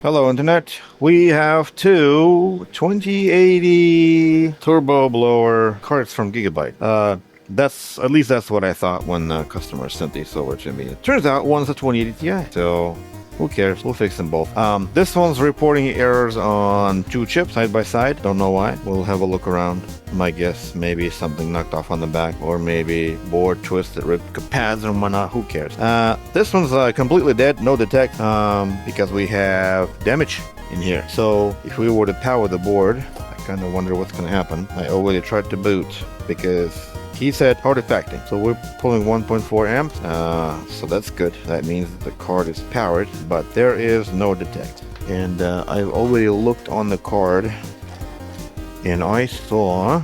Hello Internet, we have two 2080 turbo blower cards from Gigabyte. At least that's what I thought when customers sent these over to me. It turns out one's a 2080 Ti, so who cares? We'll fix them both. This one's reporting errors on two chips side by side. Don't know why. We'll have a look around. My guess, maybe something knocked off on the back, or maybe board twist that ripped pads and whatnot. Who cares? This one's completely dead, no detect, because we have damage in here. So if we were to power the board, I kind of wonder what's going to happen. I already tried to boot because he said artifacting. So we're pulling 1.4 amps, so that's good. That means the card is powered, but there is no detect. And I've already looked on the card, and I saw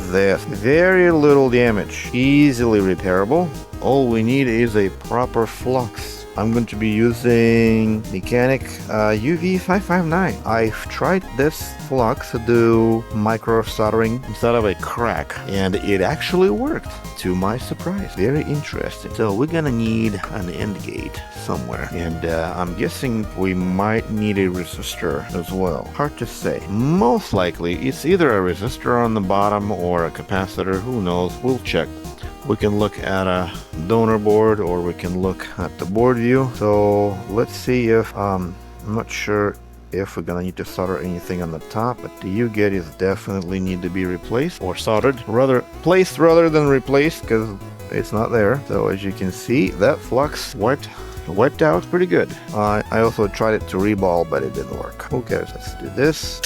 this. Very little damage, easily repairable. All we need is a proper flux. I'm going to be using Mechanic UV559. I've tried this flux to do micro soldering instead of a crack, and it actually worked, to my surprise. Very interesting. So we're gonna need an end gate somewhere, and I'm guessing we might need a resistor as well. Hard to say. Most likely it's either a resistor on the bottom or a capacitor. Who knows? We'll check. We can look at a donor board, or we can look at the board view. So let's see if I'm not sure if we're gonna need to solder anything on the top, but the U-gate is definitely need to be replaced or soldered, placed rather than replaced, because it's not there. So as you can see, that flux wiped out pretty good. I also tried it to reball, but it didn't work. Who cares? Let's do this.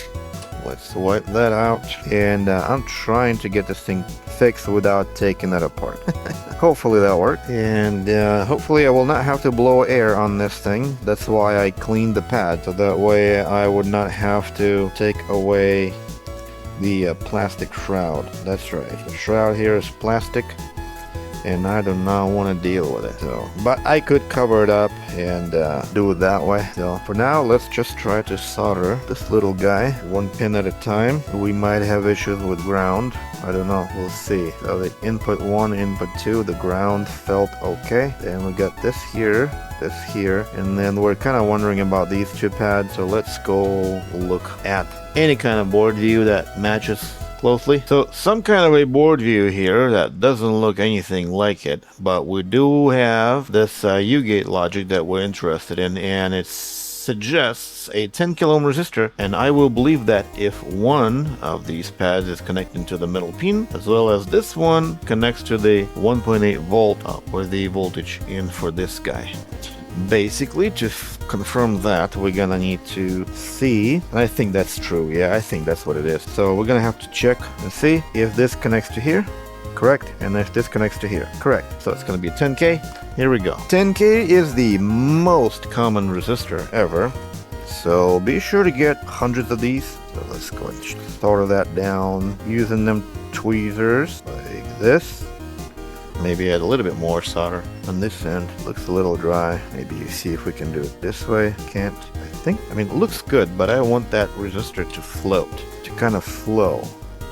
Let's wipe that out, and I'm trying to get this thing fixed without taking that apart. Hopefully that'll work, and hopefully I will not have to blow air on this thing. That's why I cleaned the pad, so that way I would not have to take away the plastic shroud. That's right, the shroud here is plastic, and I do not want to deal with it. So, but I could cover it up and do it that way. So for now, let's just try to solder this little guy one pin at a time. We might have issues with ground. I don't know. We'll see. So the input 1, input 2, the ground felt okay. Then we got this here, and then we're kind of wondering about these two pads. So let's go look at any kind of board view that matches closely. So some kind of a board view here that doesn't look anything like it, but we do have this U-gate logic that we're interested in, and it suggests a 10 kilo ohm resistor, and I will believe that if one of these pads is connected to the middle pin, as well as this one connects to the 1.8 volt or the voltage in for this guy. Basically, to confirm that, we're gonna need to see, and I think that's true. Yeah, I think that's what it is. So we're gonna have to check and see if this connects to here, correct, and if this connects to here, correct. So it's gonna be a 10K. Here we go. 10K is the most common resistor ever, so be sure to get hundreds of these. So let's go and solder that down using them tweezers like this. Maybe add a little bit more solder on this end. Looks a little dry. Maybe you see if we can do it this way. Can't, I think. I mean, it looks good, but I want that resistor to float, to kind of flow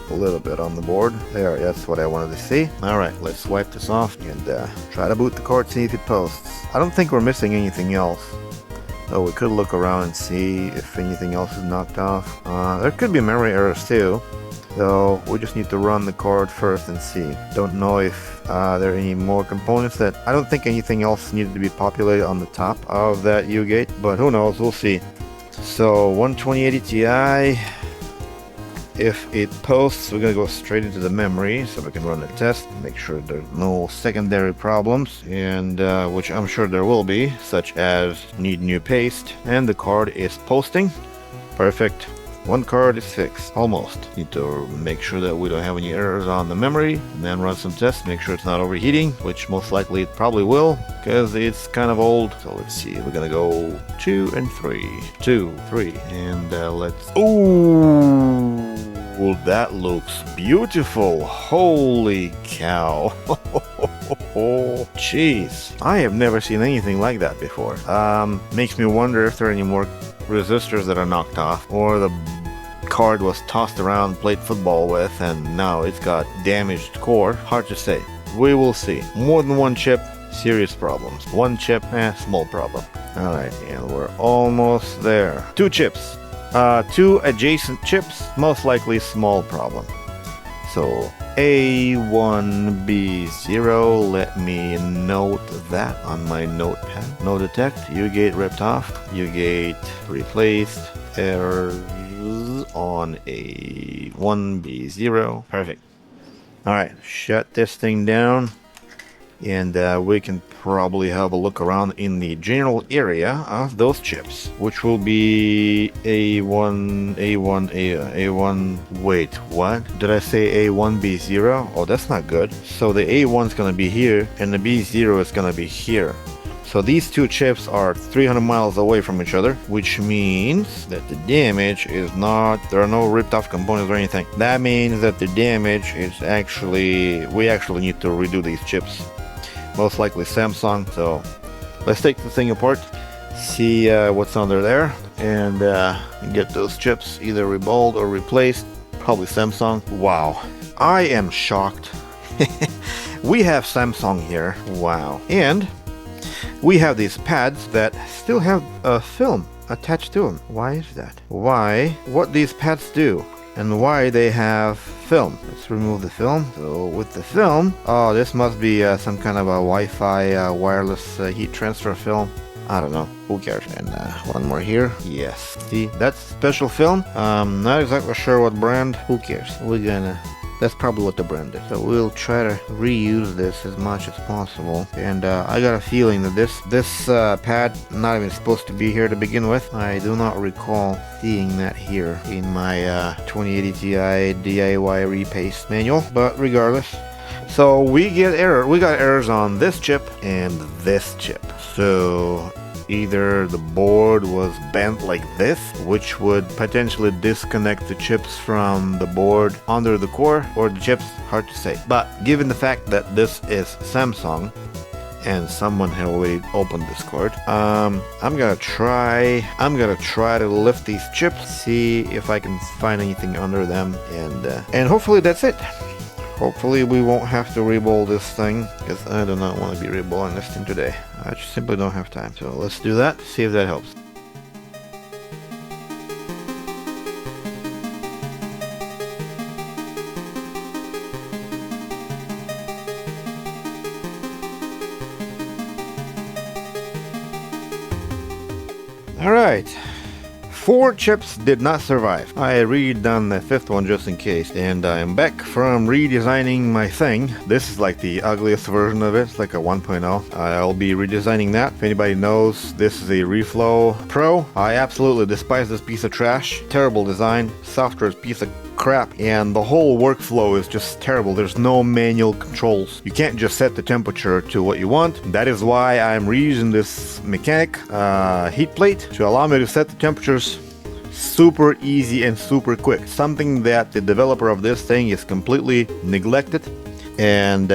a little bit on the board. There, that's what I wanted to see. All right, let's wipe this off and try to boot the card, see if it posts. I don't think we're missing anything else. Oh, we could look around and see if anything else is knocked off. There could be memory errors too. So we just need to run the card first and see. Don't know if there are any more components that... I don't think anything else needed to be populated on the top of that U-gate, but who knows, we'll see. So 12080 Ti, if it posts, we're gonna go straight into the memory so we can run a test, make sure there's no secondary problems, and which I'm sure there will be, such as need new paste, and the card is posting. Perfect. One card is fixed, almost. Need to make sure that we don't have any errors on the memory, and then run some tests, make sure it's not overheating, which most likely it probably will, because it's kind of old. So let's see, we're gonna go 2 and 3, 2, 3, and let's... Ooh, that looks beautiful. Holy cow. Jeez, I have never seen anything like that before. Makes me wonder if there are any more resistors that are knocked off, or the card was tossed around, played football with, and now it's got damaged core. Hard to say. We will see. More than one chip, serious problems. One chip, small problem. Alright, and we're almost there. Two chips. Two adjacent chips, most likely small problem. So A1B0, let me note that on my notepad. No detect, U-gate ripped off, U-gate replaced, errors on A1B0. Perfect. Alright, shut this thing down, and we can probably have a look around in the general area of those chips, which will be A1, wait, what? Did I say A1B0? Oh, that's not good. So the A1 is going to be here, and the B0 is going to be here. So these two chips are 300 miles away from each other, which means that the damage is not, there are no ripped off components or anything. That means that the damage is actually, we actually need to redo these chips. Most likely Samsung. So let's take the thing apart, see what's under there, and get those chips either reballed or replaced. Probably Samsung. Wow, I am shocked. We have Samsung here. Wow. And we have these pads that still have a film attached to them. Why is that? Why? What these pads do and why they have film. Let's remove the film. So with the film, oh, this must be some kind of a Wi-Fi wireless heat transfer film. I don't know, who cares? And one more here. Yes, see, that's special film. Not exactly sure what brand. Who cares? We're gonna, that's probably what the brand is. So we'll try to reuse this as much as possible. And I got a feeling that this pad not even supposed to be here to begin with. I do not recall seeing that here in my 2080 Ti DIY repaste manual. But regardless, so we got errors on this chip and this chip. So either the board was bent like this, which would potentially disconnect the chips from the board under the core, or the chips, hard to say. But given the fact that this is Samsung and someone had already opened this cord, I'm gonna try to lift these chips, see if I can find anything under them, and hopefully that's it. Hopefully we won't have to reball this thing, because I do not want to be reballing this thing today. I just simply don't have time. So let's do that, see if that helps. Alright. 4 chips did not survive. I redone the 5th one just in case, and I'm back from redesigning my thing. This is like the ugliest version of it. It's like a 1.0. I'll be redesigning that. If anybody knows, this is a Reflow Pro. I absolutely despise this piece of trash. Terrible design. Software is a piece of crap, and the whole workflow is just terrible. There's no manual controls. You can't just set the temperature to what you want. That is why I'm reusing this mechanic heat plate to allow me to set the temperatures super easy and super quick. Something that the developer of this thing is completely neglected and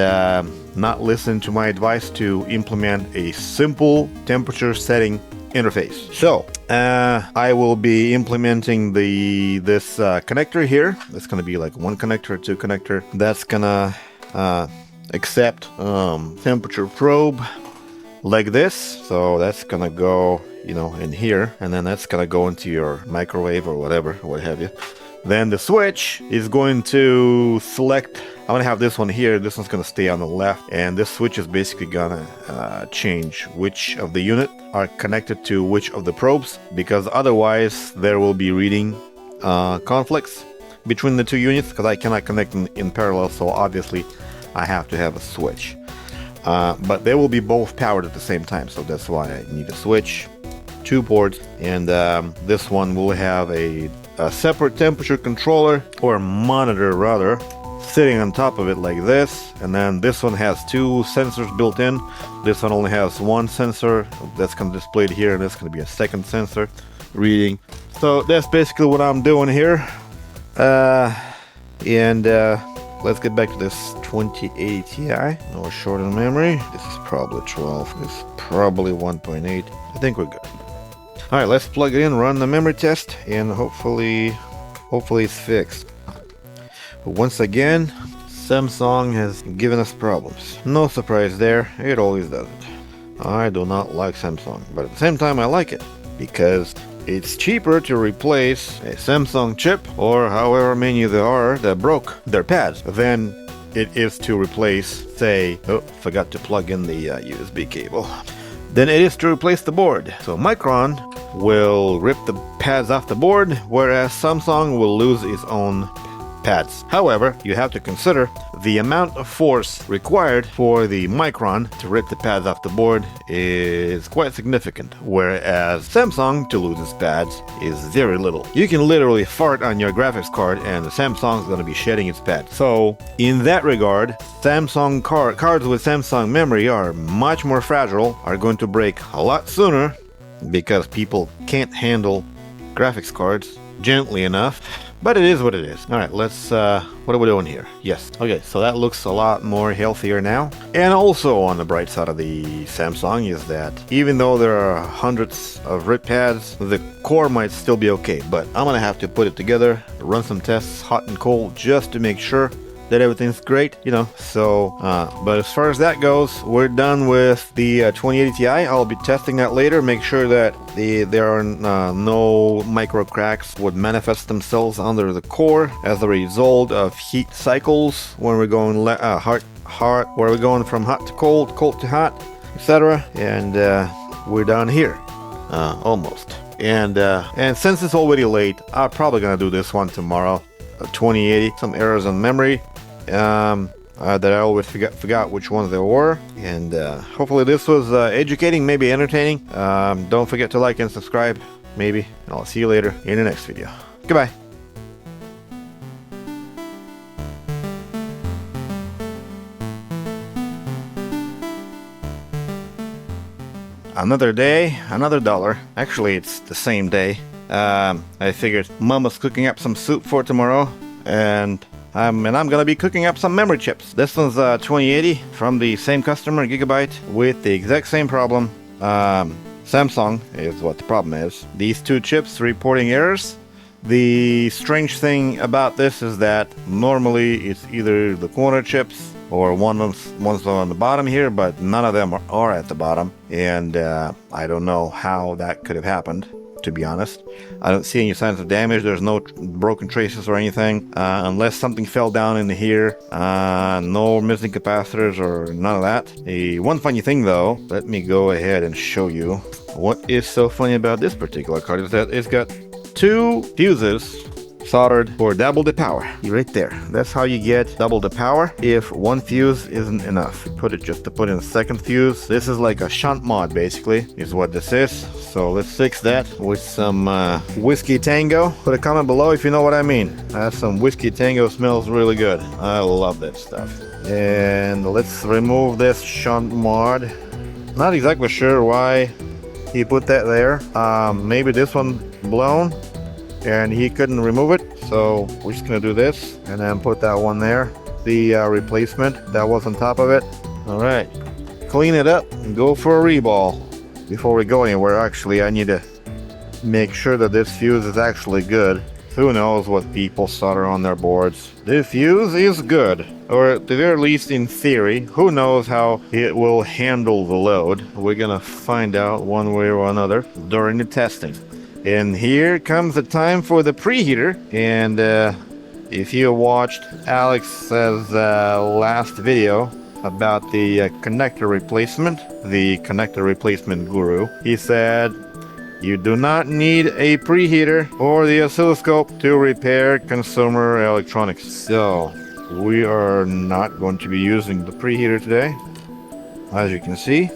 not listened to my advice to implement a simple temperature setting interface. So I will be implementing this connector here. It's gonna be like 1 connector, 2 connector. That's gonna accept temperature probe like this. So that's gonna go, you know, in here, and then that's gonna go into your microwave or whatever, what have you. Then the switch is going to select, I'm gonna have this one here, this one's gonna stay on the left, and this switch is basically gonna change which of the unit are connected to which of the probes, because otherwise there will be reading conflicts between the 2 units, because I cannot connect them in parallel, so obviously I have to have a switch. But they will be both powered at the same time, so that's why I need a switch, 2 ports, and this one will have a separate temperature controller, or monitor rather, sitting on top of it like this, and then this one has 2 sensors built in. This one only has 1 sensor that's going to display it here, and that's going to be a 2nd sensor reading. So that's basically what I'm doing here. Let's get back to this 2080 Ti. No short in memory. This is probably 12. This is probably 1.8. I think we're good. Alright, let's plug it in, run the memory test, and hopefully it's fixed. But once again, Samsung has given us problems. No surprise there, it always does it. I do not like Samsung, but at the same time I like it, because it's cheaper to replace a Samsung chip, or however many there are that broke their pads, than it is to replace, say, oh, forgot to plug in the USB cable, than it is to replace the board. So Micron will rip the pads off the board, whereas Samsung will lose its own pads. However, you have to consider the amount of force required for the Micron to rip the pads off the board is quite significant, whereas Samsung to lose its pads is very little. You can literally fart on your graphics card and the Samsung's going to be shedding its pads. So in that regard, Samsung cards with Samsung memory are much more fragile, are going to break a lot sooner because people can't handle graphics cards gently enough. But it is what it is. Alright, let's, what are we doing here? Yes. Okay, so that looks a lot more healthier now. And also on the bright side of the Samsung is that even though there are hundreds of rip pads, the core might still be okay. But I'm gonna have to put it together, run some tests, hot and cold, just to make sure that everything's great, you know. So, but as far as that goes, we're done with the 2080 Ti. I'll be testing that later, make sure that there are no micro cracks would manifest themselves under the core as a result of heat cycles when we're going where we're going from hot to cold, cold to hot, etc. And we're done here, almost. And since it's already late, I'm probably gonna do this one tomorrow. 2080, some errors on memory that I always forgot which ones there were, and hopefully this was educating, maybe entertaining. Don't forget to like and subscribe, maybe, and I'll see you later in the next video. Goodbye. Another day, another dollar. Actually, it's the same day. I figured Mama's cooking up some soup for tomorrow, and I'm gonna be cooking up some memory chips. This one's 2080 from the same customer, Gigabyte, with the exact same problem. Samsung is what the problem is. These two chips reporting errors. The strange thing about this is that normally it's either the corner chips or one's on the bottom here, but none of them are at the bottom, and I don't know how that could have happened, to be honest. I don't see any signs of damage. There's no broken traces or anything, unless something fell down in here. No missing capacitors or none of that. One funny thing though, let me go ahead and show you. What is so funny about this particular card is that it's got two fuses soldered for double the power. Right there. That's how you get double the power if one fuse isn't enough. Just to put in a second fuse. This is like a shunt mod, basically, is what this is. So let's fix that with some Whiskey Tango. Put a comment below if you know what I mean. Some Whiskey Tango smells really good. I love that stuff. And let's remove this shunt mod. Not exactly sure why he put that there. Maybe this one blown and he couldn't remove it, so we're just gonna do this and then put that one there, the replacement that was on top of it. All right, clean it up and go for a reball. Before we go anywhere, actually, I need to make sure that this fuse is actually good. Who knows what people solder on their boards. The fuse is good, or at the very least in theory. Who knows how it will handle the load. We're gonna find out one way or another during the testing. And here comes the time for the preheater. And if you watched Alex's last video about the connector replacement, the connector replacement guru, he said you do not need a preheater or the oscilloscope to repair consumer electronics. So we are not going to be using the preheater today, as you can see,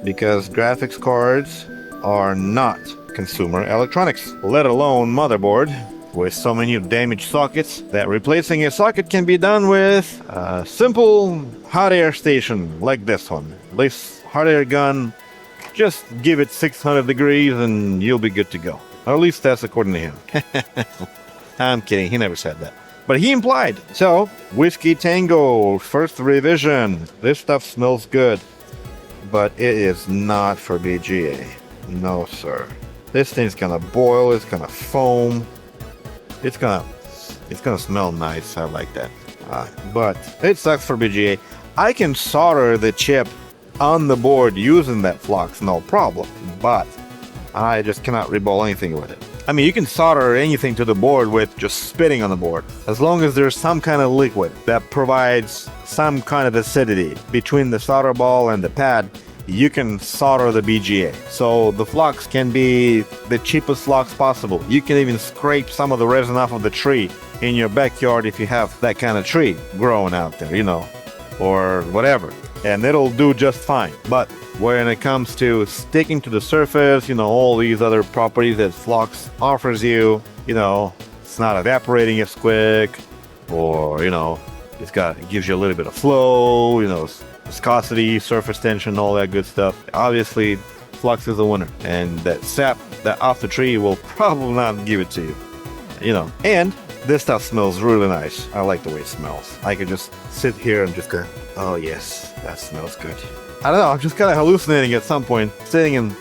because graphics cards are not consumer electronics, let alone motherboard, with so many damaged sockets that replacing a socket can be done with a simple hot air station like this one. This hot air gun, just give it 600 degrees and you'll be good to go. Or at least that's according to him. I'm kidding, he never said that, but he implied. So, Whiskey Tango, first revision. This stuff smells good, but it is not for BGA. No, sir. This thing's gonna boil, it's gonna foam, it's gonna smell nice. I like that. But it sucks for BGA. I can solder the chip on the board using that flux, no problem, but I just cannot reball anything with it. I mean, you can solder anything to the board with just spitting on the board, as long as there's some kind of liquid that provides some kind of acidity between the solder ball and the pad. You can solder the BGA. So the flux can be the cheapest flux possible. You can even scrape some of the resin off of the tree in your backyard if you have that kind of tree growing out there, you know, or whatever, and it'll do just fine. But when it comes to sticking to the surface, you know, all these other properties that flux offers you, you know, it's not evaporating as quick, or, you know, it gives you a little bit of flow, you know, viscosity, surface tension, all that good stuff. Obviously, flux is a winner, and that sap that off the tree will probably not give it to you, you know. And this stuff smells really nice. I like the way it smells. I could just sit here and just go, oh yes, that smells good. I don't know, I'm just kind of hallucinating at some point, sitting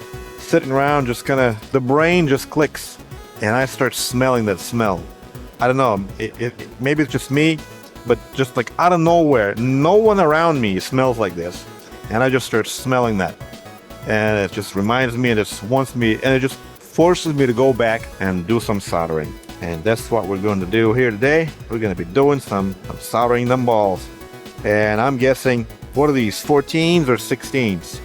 around, just kind of, the brain just clicks, and I start smelling that smell. I don't know, maybe it's just me, but just like out of nowhere, no one around me smells like this, and I just start smelling that, and it just reminds me, and it wants me, and it just forces me to go back and do some soldering. And that's what we're going to do here today. We're going to be doing some soldering them balls, and I'm guessing, what are these, 14s or 16s?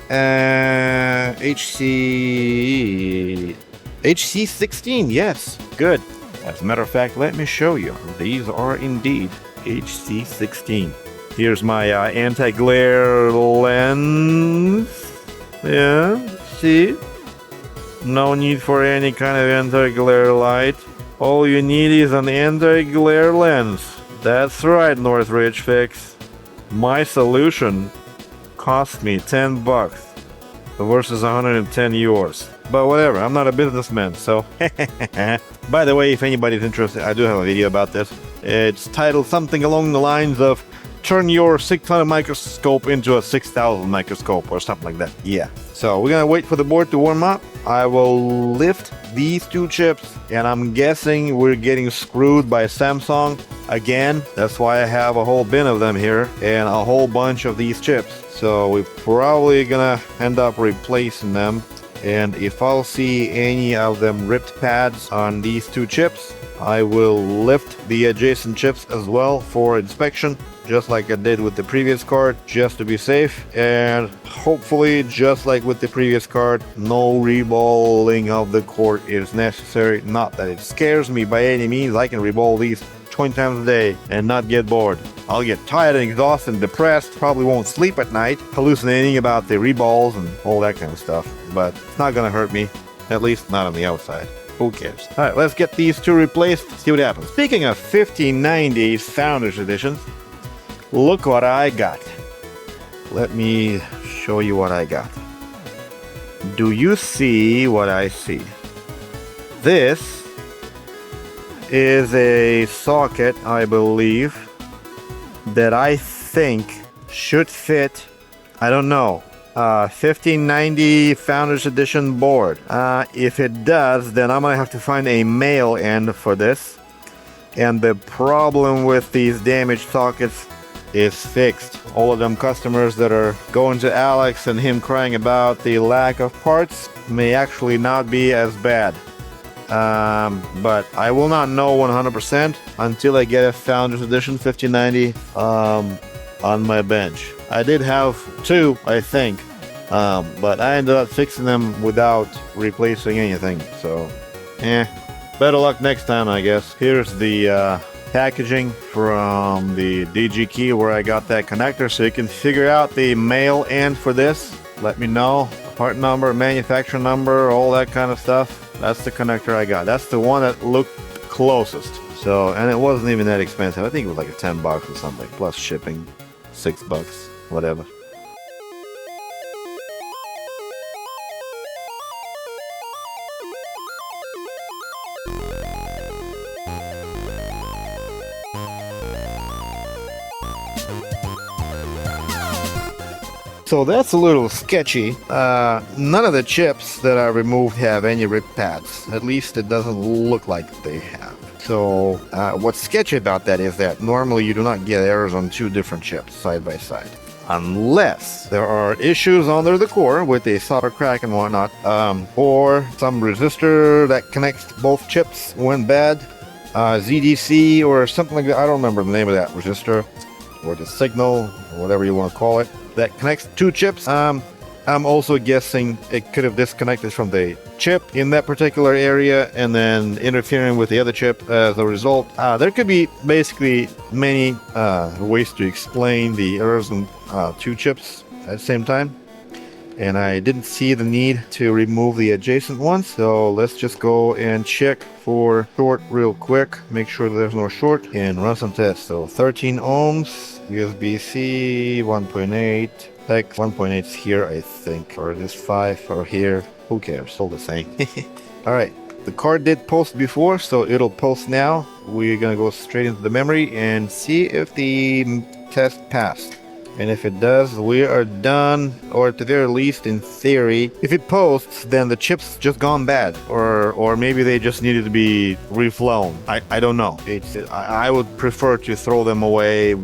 HC 16, yes, good. As a matter of fact, let me show you. These are indeed HC 16. Here's my anti-glare lens. Yeah, see? No need for any kind of anti-glare light. All you need is an anti-glare lens. That's right, Northridge Fix. My solution cost me $10 versus 110 yours. But whatever, I'm not a businessman, so. By the way, if anybody's interested, I do have a video about this. It's titled something along the lines of turn your 600 microscope into a 6000 microscope or something like that. Yeah. So we're gonna wait for the board to warm up. I will lift these two chips, and I'm guessing we're getting screwed by Samsung again. That's why I have a whole bin of them here and a whole bunch of these chips. So we're probably gonna end up replacing them. And if I'll see any of them ripped pads on these two chips, I will lift the adjacent chips as well for inspection, just like I did with the previous card, just to be safe. And hopefully, just like with the previous card, no reballing of the cord is necessary. Not that it scares me by any means. I can reball these 20 times a day and not get bored. I'll get tired and exhausted and depressed, probably won't sleep at night, hallucinating about the reballs and all that kind of stuff. But it's not gonna hurt me, at least not on the outside. Who cares? Alright, let's get these two replaced, see what happens. Speaking of 1590s Founders Editions, look what I got. Let me show you what I got. Do you see what I see? This is a socket, I believe, that I think should fit, I don't know, 1590 Founders Edition board. If it does, then I'm gonna have to find a male end for this. And the problem with these damaged sockets is fixed. All of them customers that are going to Alex and him crying about the lack of parts may actually not be as bad. But I will not know 100% until I get a Founders Edition 1590 on my bench. I did have two, I think, but I ended up fixing them without replacing anything, so better luck next time, I guess. Here's the packaging from the DG Key where I got that connector, so you can figure out the male end for this. Let me know, part number, manufacturer number, all that kind of stuff. That's the connector I got. That's the one that looked closest. So, and it wasn't even that expensive. I think it was like $10 or something, plus shipping, $6, whatever. So that's a little sketchy. None of the chips that I removed have any rip pads. At least it doesn't look like they have. So what's sketchy about that is that normally you do not get errors on two different chips side by side. Unless there are issues under the core with a solder crack and whatnot, or some resistor that connects both chips went bad, ZDC or something like that. I don't remember the name of that resistor, or the signal, or whatever you want to call it, that connects two chips. I'm also guessing it could have disconnected from the chip in that particular area and then interfering with the other chip as a result. There could be basically many ways to explain the errors in two chips at the same time. And I didn't see the need to remove the adjacent ones. So let's just go and check for short real quick. Make sure there's no short and run some tests. So 13 ohms, USB-C 1.8. Heck, 1.8 is here, I think, or this 5 or here. Who cares? Still the same. All right, the card did post before, so it'll post now. We're gonna go straight into the memory and see if the test passed. And if it does, we are done, or at the very least, in theory. If it posts, then the chip's just gone bad, or maybe they just needed to be reflown. I don't know. I would prefer to throw them away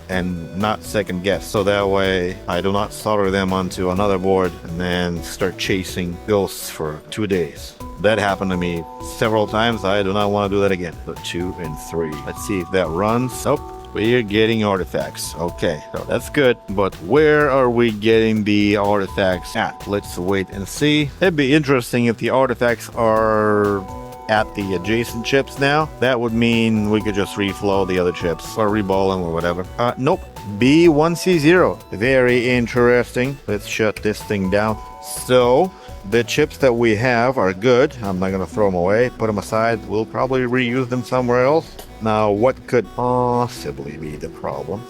and not second guess, so that way I do not solder them onto another board and then start chasing ghosts for 2 days. That happened to me several times. I do not want to do that again. So 2 and 3. Let's see if that runs. Oh, we're getting artifacts. Okay, so that's good, but where are we getting the artifacts at? Let's wait and see. It'd be interesting if the artifacts are at the adjacent chips now. That would mean we could just reflow the other chips or reball them or whatever. Nope. B1C0. Very interesting. Let's shut this thing down. So the chips that we have are good. I'm not gonna throw them away. Put them aside. We'll probably reuse them somewhere else. Now, what could possibly be the problem?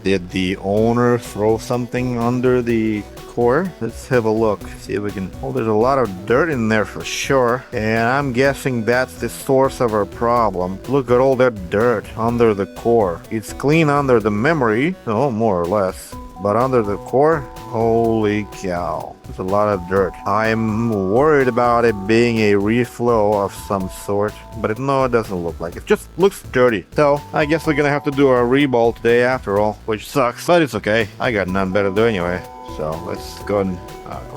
Did the owner throw something under the core? Let's have a look. See if we can... Oh, there's a lot of dirt in there for sure. And I'm guessing that's the source of our problem. Look at all that dirt under the core. It's clean under the memory. Oh, more or less. But under the core, holy cow. There's a lot of dirt. I'm worried about it being a reflow of some sort. But no, it doesn't look like it. Just looks dirty. So, I guess we're gonna have to do a reball today after all. Which sucks, but it's okay. I got nothing better to do anyway. So, let's go and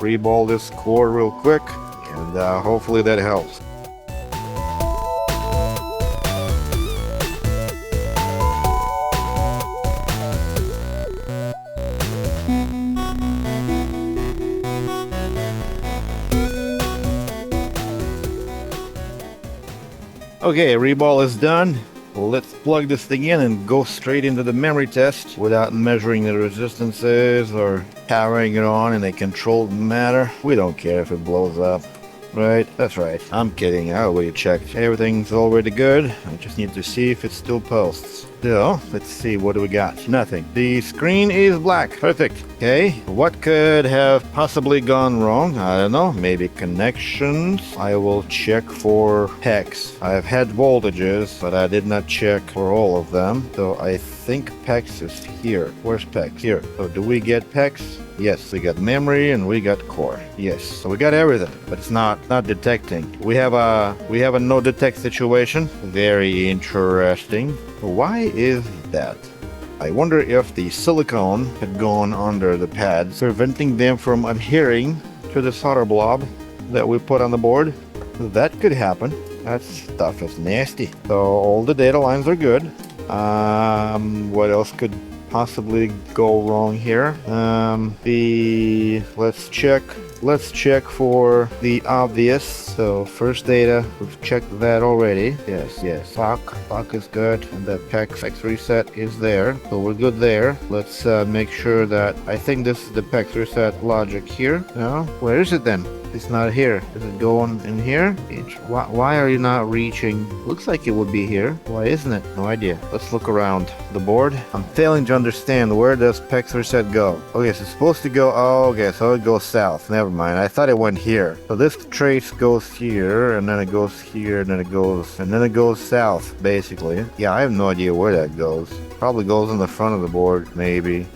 reball this core real quick. And hopefully that helps. Okay, reball is done. Let's plug this thing in and go straight into the memory test without measuring the resistances or powering it on in a controlled manner. We don't care if it blows up. Right? That's right. I'm kidding. I already checked. Everything's already good. I just need to see if it still posts. So, let's see. What do we got? Nothing. The screen is black. Perfect. Okay. What could have possibly gone wrong? I don't know. Maybe connections. I will check for PEX. I've had voltages, but I did not check for all of them. So I think PEX is here. Where's PEX? Here. So do we get PEX? Yes, we got memory and we got core. Yes, so we got everything, but it's not detecting. We have a no detect situation. Very interesting. Why is that? I wonder if the silicone had gone under the pads, preventing them from adhering to the solder blob that we put on the board. That could happen. That stuff is nasty. So all the data lines are good. What else could possibly go wrong here? Let's check for the obvious. So first data, we've checked that already. Yes. Clock is good, and the PEX reset is there, so we're good there. Let's make sure that I think this is the PEX reset logic here. No, where is it then? It's not here. Is it going in here? Why are you not reaching? Looks like it would be here. Why isn't it? No idea. Let's look around the board. I'm failing to understand. Where does PEX reset go? Okay, so it's supposed to go... Oh, okay, so it goes south. Never mind. I thought it went here. So this trace goes here, and then it goes here, and then it goes south, basically. Yeah, I have no idea where that goes. Probably goes in the front of the board, maybe.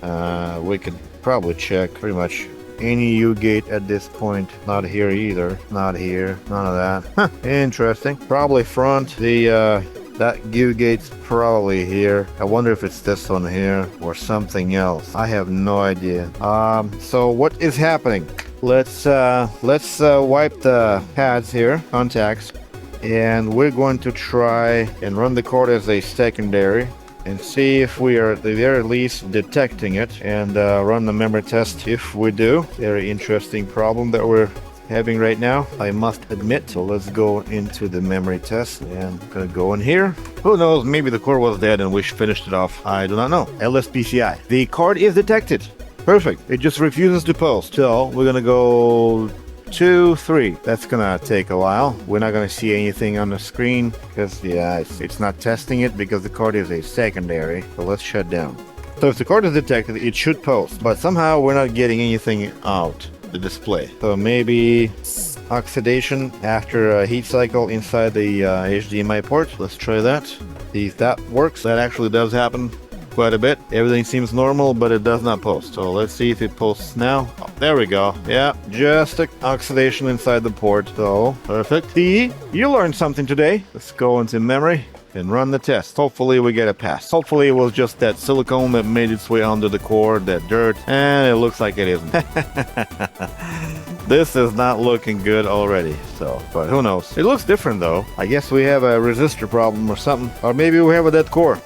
We could probably check pretty much any U-gate at this point. Not here either. Not here. None of that. Huh, interesting. Probably front. The That give gate's probably here. I wonder if it's this one here or something else. I have no idea. So what is happening? Let's wipe the pads here, contacts, and we're going to try and run the cord as a secondary and see if we are at the very least detecting it, and run the memory test if we do. Very interesting problem that we're having right now, I must admit. So let's go into the memory test and gonna go in here. Who knows, maybe the cord was dead and we finished it off. I do not know. LSPCI. The card is detected. Perfect. It just refuses to post. So we're gonna go 2, 3. That's gonna take a while. We're not gonna see anything on the screen because it's not testing it because the card is a secondary. So let's shut down. So if the card is detected, it should post, but somehow we're not getting anything out the display. So maybe oxidation after a heat cycle inside the HDMI port. Let's try that. See if that works. That actually does happen quite a bit. Everything seems normal, but it does not post. So let's see if it posts now. Oh, there we go. Yeah, just oxidation inside the port. So perfect. See, you learned something today. Let's go into memory and run the test. Hopefully we get a pass. Hopefully it was just that silicone that made its way under the cord, that dirt, and it looks like it isn't. This is not looking good already, so, but who knows. It looks different though. I guess we have a resistor problem or something, or maybe we have a dead core.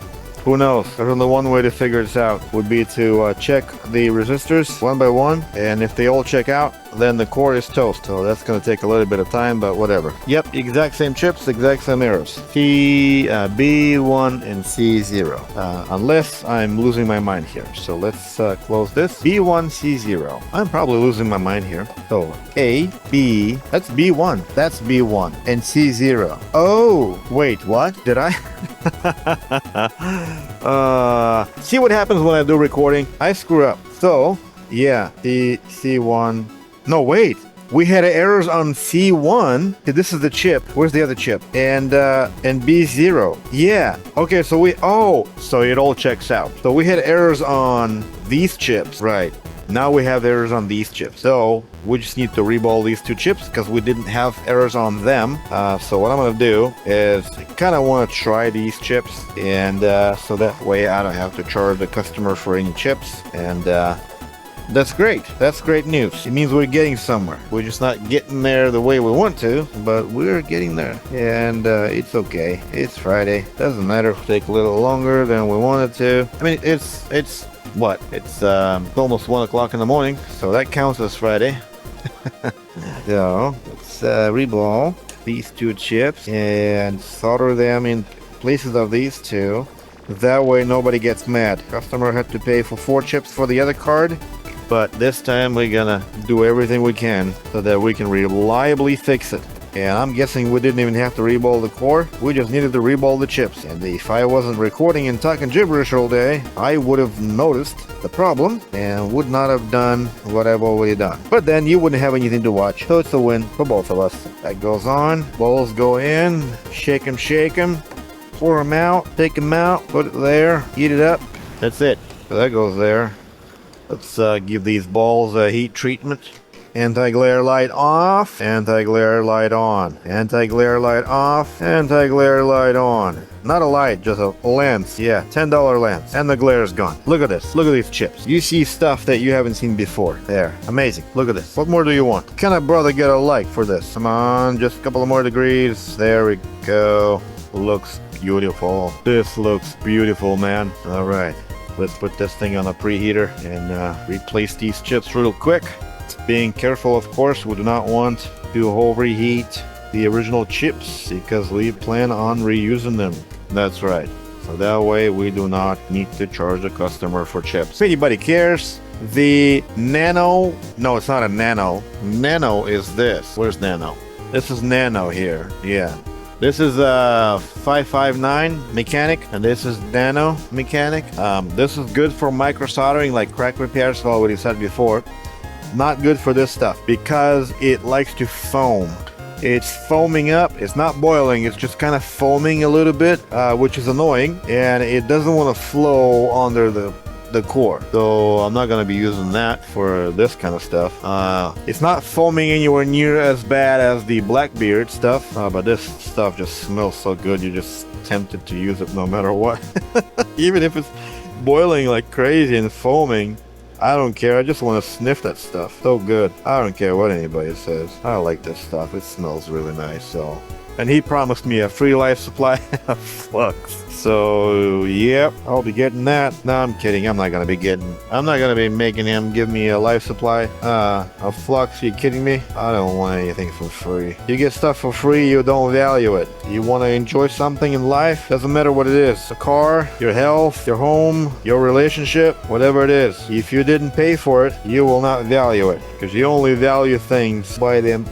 Who knows? There's only one way to figure this out, would be to check the resistors one by one, and if they all check out, then the core is toast. So that's going to take a little bit of time, but whatever. Yep, exact same chips, exact same errors. B1 and C0. Unless I'm losing my mind here. So let's close this. B1, C0. I'm probably losing my mind here. So A, B, that's B1. That's B1. And C0. Oh, wait, what? Did I? See what happens when I do recording? I screw up. So, yeah, the C1. No, wait. We had errors on C1. This is the chip. Where's the other chip? And B0. Yeah. Okay, so so it all checks out. So we had errors on these chips. Right. Now we have errors on these chips. So we just need to reball these two chips because we didn't have errors on them. So what I'm going to do is kind of want to try these chips. And so that way I don't have to charge the customer for any chips. And that's great. That's great news. It means we're getting somewhere. We're just not getting there the way we want to, but we're getting there. And it's okay. It's Friday. Doesn't matter if it takes a little longer than we wanted to. I mean, it's what? It's almost 1 o'clock in the morning, so that counts as Friday. So let's reball these two chips and solder them in places of these two. That way nobody gets mad. Customer had to pay for 4 chips for the other card. But this time we're gonna do everything we can so that we can reliably fix it. And I'm guessing we didn't even have to reball the core. We just needed to reball the chips. And if I wasn't recording and talking gibberish all day, I would have noticed the problem and would not have done what I've already done. But then you wouldn't have anything to watch. So it's a win for both of us. That goes on. Balls go in. Shake them. Pour them out. Take them out. Put it there. Heat it up. That's it. So that goes there. Let's give these balls a heat treatment. Anti-glare light off, anti-glare light on, anti-glare light off, anti-glare light on. Not a light, just a lens. Yeah, $10 lens. And the glare is gone. Look at this. Look at these chips. You see stuff that you haven't seen before. There. Amazing. Look at this. What more do you want? Can I, brother, get a like for this? Come on, just a couple of more degrees. There we go. Looks beautiful. This looks beautiful, man. All right. Let's put this thing on a preheater and replace these chips real quick. Being careful, of course, we do not want to overheat the original chips because we plan on reusing them. That's right. So that way we do not need to charge the customer for chips. If anybody cares, the Nano, no, it's not a Nano. Nano is this. Where's Nano? This is Nano here. Yeah. This is a 559 mechanic, and this is nano mechanic. This is good for micro soldering, like crack repairs, as I already said before. Not good for this stuff because it likes to foam. It's foaming up. It's not boiling. It's just kind of foaming a little bit, which is annoying, and it doesn't want to flow under the the core. So I'm not gonna be using that for this kind of stuff. It's not foaming anywhere near as bad as the Blackbeard stuff, but this stuff just smells so good. You're just tempted to use it no matter what. Even if it's boiling like crazy and foaming, I don't care. I just want to sniff that stuff. So good. I don't care what anybody says. I like this stuff. It smells really nice. So, and he promised me a free life supply of flux. So, yep, I'll be getting that. No, I'm kidding. I'm not gonna be making him give me a life supply of flux. Are you kidding me? I don't want anything for free. You get stuff for free, you don't value it. You want to enjoy something in life, doesn't matter what it is. A car, your health, your home, your relationship, whatever it is. If you didn't pay for it, you will not value it. Because you only value things by the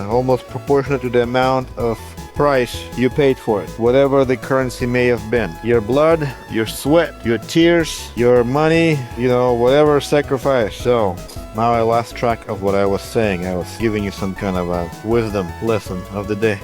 almost proportionate to the amount of price you paid for it, whatever the currency may have been. Your blood, your sweat, your tears, your money, you know, whatever sacrifice. So now I lost track of what I was saying. I was giving you some kind of a wisdom lesson of the day.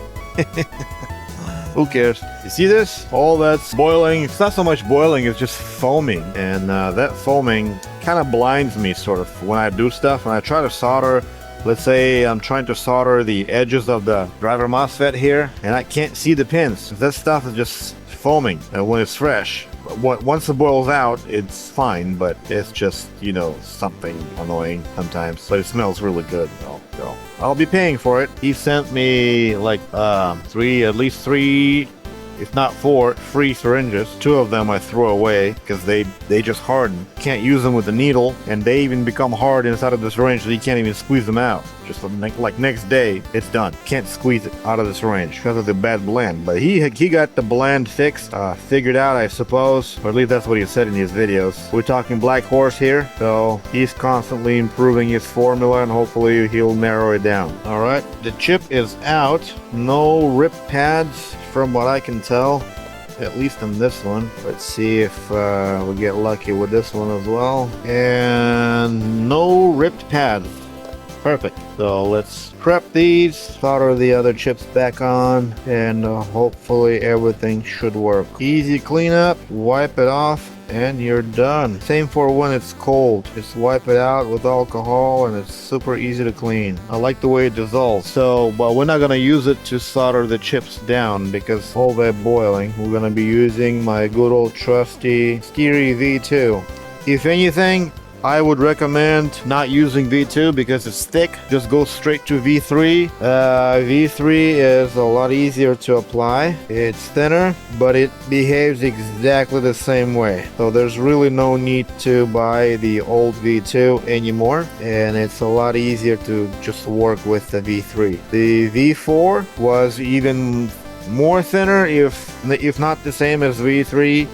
Who cares? You see this? All that's boiling. It's not so much boiling, it's just foaming. And that foaming kind of blinds me sort of when I do stuff. When I try to solder, let's say I'm trying to solder the edges of the driver MOSFET here, and I can't see the pins. That stuff is just foaming when it's fresh. Once it boils out, it's fine, but it's just, you know, something annoying sometimes. But it smells really good, though. So I'll be paying for it. He sent me like at least three, if not 4, free syringes. 2 of them I threw away because they just harden. Can't use them with a needle, and they even become hard inside of the syringe, so you can't even squeeze them out. Just like next day, it's done. Can't squeeze it out of the syringe because of the bad blend. But he got the blend fixed, figured out, I suppose, or at least that's what he said in his videos. We're talking Black Horse here, so he's constantly improving his formula, and hopefully he'll narrow it down. All right, the chip is out. No rip pads from what I can tell, at least on this one. Let's see if we get lucky with this one as well. And no ripped pads. Perfect. So let's prep these, solder the other chips back on, and hopefully everything should work. Easy cleanup, wipe it off, and you're done. Same for when it's cold. Just wipe it out with alcohol, and it's super easy to clean. I like the way it dissolves. So, but we're not gonna use it to solder the chips down because all that boiling. We're gonna be using my good old trusty Styri V2. If anything, I would recommend not using V2 because it's thick. Just go straight to V3. V3 is a lot easier to apply. It's thinner, but it behaves exactly the same way. So there's really no need to buy the old V2 anymore. And it's a lot easier to just work with the V3. The V4 was even more thinner, if not the same as V3.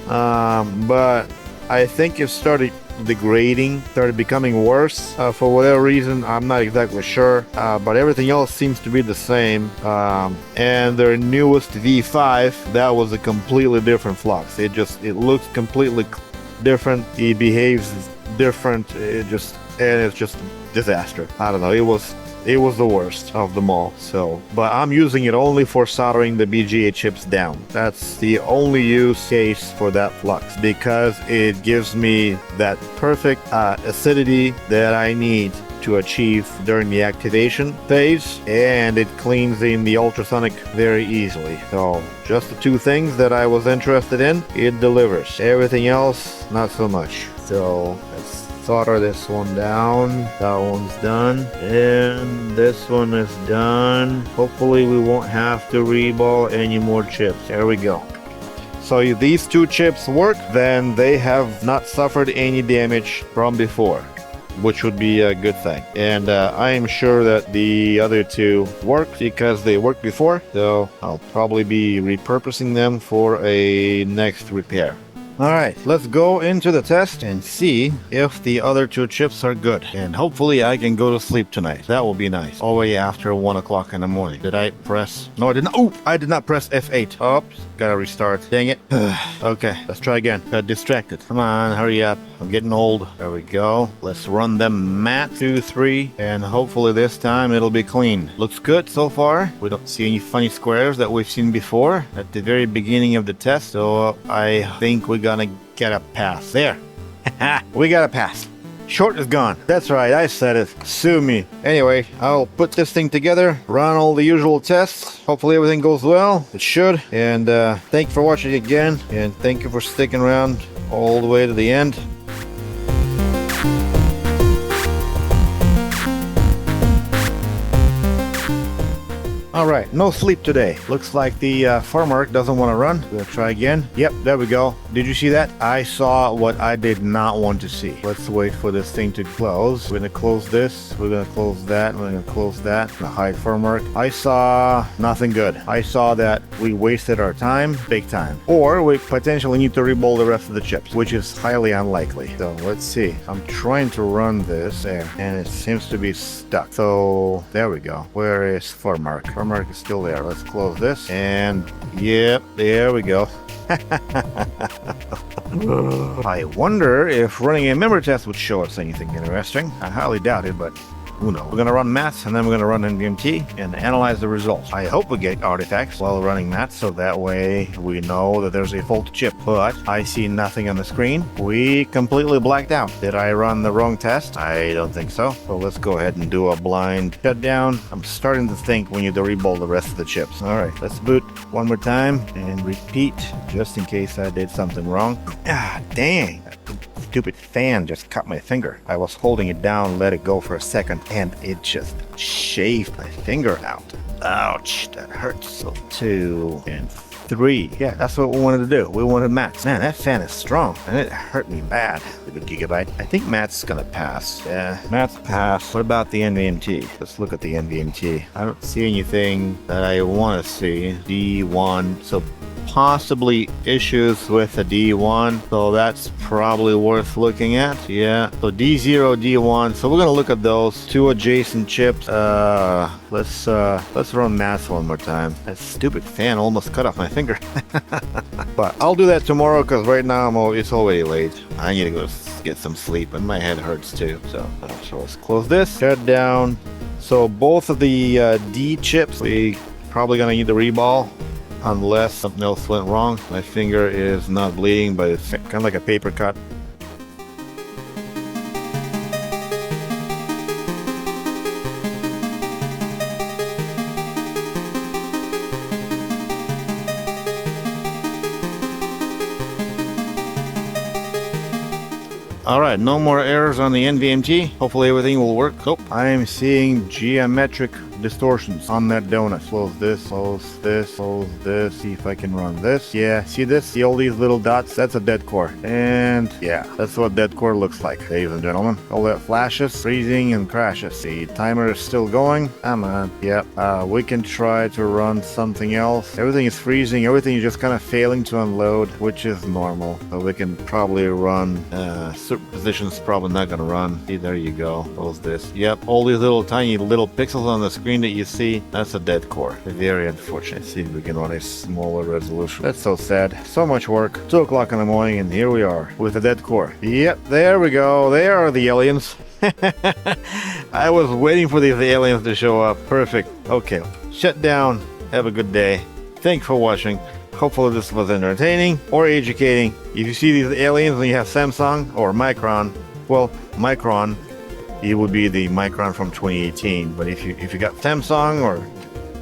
But I think it started degrading, started becoming worse for whatever reason. I'm not exactly sure, but everything else seems to be the same. And their newest V5, that was a completely different flux. It looks completely different. It behaves different. And it's just a disaster. I don't know. It was the worst of them all. So, but I'm using it only for soldering the BGA chips down. That's the only use case for that flux because it gives me that perfect acidity that I need to achieve during the activation phase, and it cleans in the ultrasonic very easily. So just the 2 things that I was interested in, it delivers. Everything else, not so much. So let's solder this one down. That one's done, and this one is done. Hopefully we won't have to reball any more chips. There we go. So if these 2 chips work, then they have not suffered any damage from before, which would be a good thing. And I am sure that the other 2 work because they worked before, so I'll probably be repurposing them for a next repair. Alright, let's go into the test and see if the other 2 chips are good. And hopefully I can go to sleep tonight. That will be nice. All the way after 1 o'clock in the morning. Did I press? No, I did not. Oh, I did not press F8. Oops, gotta restart. Dang it. Okay, let's try again. Got distracted. Come on, hurry up. I'm getting old. There we go. Let's run them matte 2, 3, and hopefully this time it'll be clean. Looks good so far. We don't see any funny squares that we've seen before at the very beginning of the test, so I think we're gonna get a pass. There. We got a pass. Short is gone. That's right, I said it. Sue me. Anyway, I'll put this thing together, run all the usual tests. Hopefully everything goes well. It should. And thank you for watching again. And thank you for sticking around all the way to the end. All right, no sleep today. Looks like the farm doesn't want to run. We'll try again. Yep, there we go. Did you see that? I saw what I did not want to see. Let's wait for this thing to close. We're gonna close this. We're gonna close that. We're gonna close that. I'm gonna hide farm. I saw nothing good. I saw that we wasted our time, big time. Or we potentially need to reball the rest of the chips, which is highly unlikely. So let's see. I'm trying to run this there, and it seems to be stuck. So there we go. Where is farm? Mark is still there. Let's close this. And yep, there we go. I wonder if running a memory test would show us anything interesting. I highly doubt it, but who knows? We're gonna run maths and then we're gonna run NVMT and analyze the results. I hope we get artifacts while running maths, so that way we know that there's a faulty chip. But I see nothing on the screen. We completely blacked out. Did I run the wrong test? I don't think so. So let's go ahead and do a blind shutdown. I'm starting to think we need to reball the rest of the chips. All right, let's boot one more time and repeat, just in case I did something wrong. Ah, dang. Stupid fan just cut my finger. I was holding it down, let it go for a second, and it just shaved my finger out. Ouch, that hurts. So 2 and 3. Yeah, that's what we wanted to do. We wanted maths. Man, that fan is strong, and it hurt me bad. The gigabyte. I think maths is gonna pass. Yeah, maths pass. What about the NVMT? Let's look at the NVMT. I don't see anything that I want to see. D1. So possibly issues with the D1, so that's probably worth looking at. Yeah, so D0, D1, so we're gonna look at those two adjacent chips. Let's run maths one more time. That stupid fan almost cut off my finger. But I'll do that tomorrow, because right now it's already late. I need to go get some sleep, and my head hurts too. So let's close this, shut down. So both of the D chips, we probably gonna need the reball, unless something else went wrong. My finger is not bleeding, but it's kind of like a paper cut. Alright, no more errors on the NVMT. Hopefully everything will work. Oh, I am seeing geometric distortions on that donut. Close this, close this, close this. See if I can run this. Yeah, see this? See all these little dots? That's a dead core. And yeah, that's what dead core looks like, ladies and gentlemen. All that flashes, freezing, and crashes. The timer is still going. Come on. Yep. We can try to run something else. Everything is freezing. Everything is just kind of failing to unload, which is normal. So we can probably run superposition's probably not gonna run. See, there you go. Close this. Yep. All these little tiny little pixels on the screen that you see, that's a dead core. Very unfortunate. See if we can run a smaller resolution. That's so sad. So much work. 2 o'clock in the morning, and here we are with a dead core. Yep, there we go. There are the aliens. I was waiting for these aliens to show up. Perfect. Okay, shut down. Have a good day. Thanks for watching. Hopefully this was entertaining or educating. If you see these aliens and you have Samsung or Micron, well, Micron, it would be the Micron from 2018. But if you got Samsung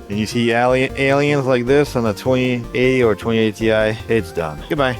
and you see aliens like this on a 2080 or 2080 Ti, it's done. Goodbye.